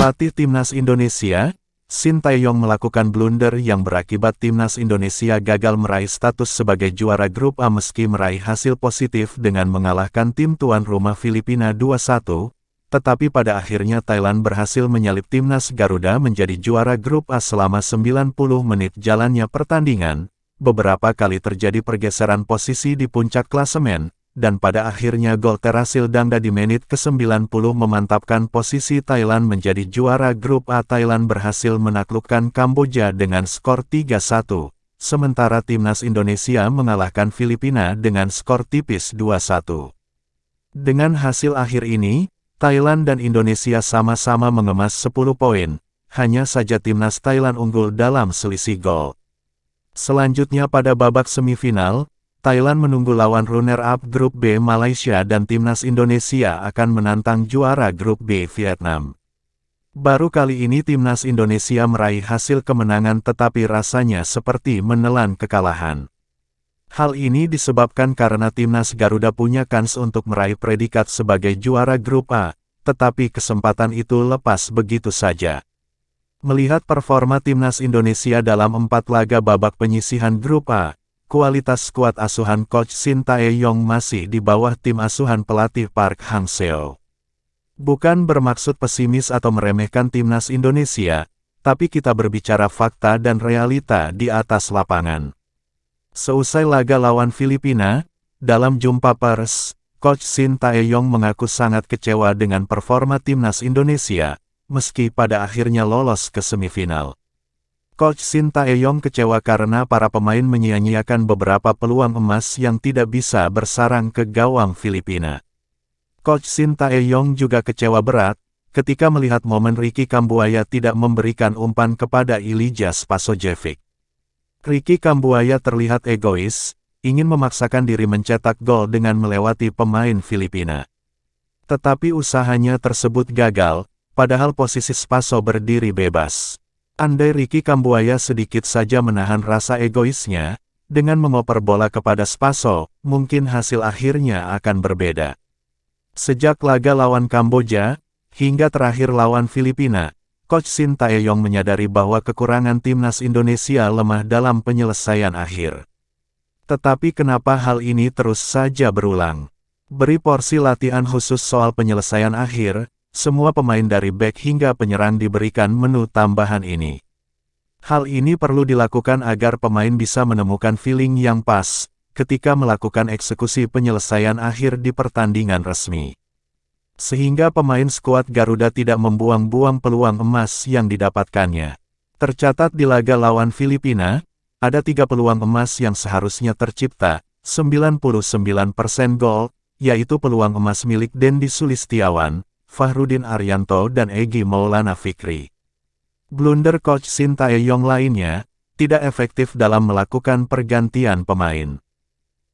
Pelatih Timnas Indonesia, Sintayong melakukan blunder yang berakibat Timnas Indonesia gagal meraih status sebagai juara grup A meski meraih hasil positif dengan mengalahkan tim tuan rumah Filipina 2-1, tetapi pada akhirnya Thailand berhasil menyalip Timnas Garuda menjadi juara grup A selama 90 menit jalannya pertandingan. Beberapa kali terjadi pergeseran posisi di puncak klasemen, dan pada akhirnya gol Terasil Dangda di menit ke-90 memantapkan posisi Thailand menjadi juara grup A. Thailand berhasil menaklukkan Kamboja dengan skor 3-1, sementara Timnas Indonesia mengalahkan Filipina dengan skor tipis 2-1. Dengan hasil akhir ini, Thailand dan Indonesia sama-sama mengemas 10 poin, hanya saja Timnas Thailand unggul dalam selisih gol. Selanjutnya pada babak semifinal, Thailand menunggu lawan runner-up grup B Malaysia dan Timnas Indonesia akan menantang juara grup B Vietnam. Baru kali ini Timnas Indonesia meraih hasil kemenangan tetapi rasanya seperti menelan kekalahan. Hal ini disebabkan karena Timnas Garuda punya kans untuk meraih predikat sebagai juara grup A, tetapi kesempatan itu lepas begitu saja. Melihat performa Timnas Indonesia dalam 4 laga babak penyisihan grup A, kualitas skuad asuhan Coach Sintayong masih di bawah tim asuhan pelatih Park Hang-seo. Bukan bermaksud pesimis atau meremehkan Timnas Indonesia, tapi kita berbicara fakta dan realita di atas lapangan. Seusai laga lawan Filipina, dalam jumpa pers, Coach Sintayong mengaku sangat kecewa dengan performa Timnas Indonesia, meski pada akhirnya lolos ke semifinal. Coach Sintayong kecewa karena para pemain menyia-nyiakan beberapa peluang emas yang tidak bisa bersarang ke gawang Filipina. Coach Sintayong juga kecewa berat ketika melihat momen Ricky Kambuaya tidak memberikan umpan kepada Ilija Spasojevic. Ricky Kambuaya terlihat egois, ingin memaksakan diri mencetak gol dengan melewati pemain Filipina. Tetapi usahanya tersebut gagal, padahal posisi Spaso berdiri bebas. Andai Ricky Kambuaya sedikit saja menahan rasa egoisnya, dengan mengoper bola kepada Spaso, mungkin hasil akhirnya akan berbeda. Sejak laga lawan Kamboja, hingga terakhir lawan Filipina, Coach Sintayong menyadari bahwa kekurangan Timnas Indonesia lemah dalam penyelesaian akhir. Tetapi kenapa hal ini terus saja berulang? Beri porsi latihan khusus soal penyelesaian akhir. Semua pemain dari bek hingga penyerang diberikan menu tambahan ini. Hal ini perlu dilakukan agar pemain bisa menemukan feeling yang pas ketika melakukan eksekusi penyelesaian akhir di pertandingan resmi. Sehingga pemain skuad Garuda tidak membuang-buang peluang emas yang didapatkannya. Tercatat di laga lawan Filipina, ada 3 peluang emas yang seharusnya tercipta, 99% gol, yaitu peluang emas milik Dendi Sulistiawan, Fahrudin Arianto dan Egy Maulana Fikri. Blunder Coach Sintayong lainnya, tidak efektif dalam melakukan pergantian pemain.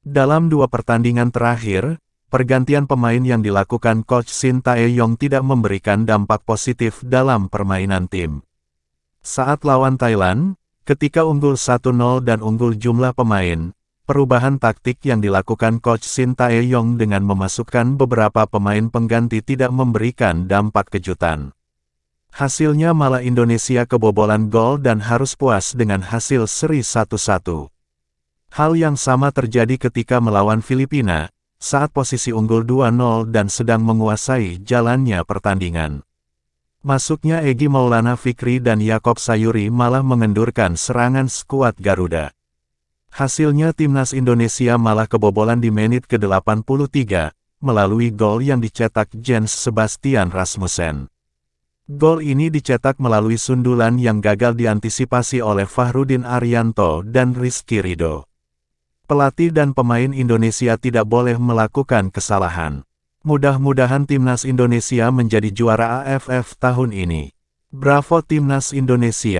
Dalam 2 pertandingan terakhir, pergantian pemain yang dilakukan Coach Sintayong tidak memberikan dampak positif dalam permainan tim. Saat lawan Thailand, ketika unggul 1-0 dan unggul jumlah pemain, perubahan taktik yang dilakukan Coach Sintayong dengan memasukkan beberapa pemain pengganti tidak memberikan dampak kejutan. Hasilnya malah Indonesia kebobolan gol dan harus puas dengan hasil seri 1-1. Hal yang sama terjadi ketika melawan Filipina, saat posisi unggul 2-0 dan sedang menguasai jalannya pertandingan. Masuknya Egy Maulana Fikri dan Yaakob Sayuri malah mengendurkan serangan skuad Garuda. Hasilnya Timnas Indonesia malah kebobolan di menit ke-83, melalui gol yang dicetak Jens Sebastian Rasmussen. Gol ini dicetak melalui sundulan yang gagal diantisipasi oleh Fahrudin Arianto dan Rizky Ridho. Pelatih dan pemain Indonesia tidak boleh melakukan kesalahan. Mudah-mudahan Timnas Indonesia menjadi juara AFF tahun ini. Bravo Timnas Indonesia!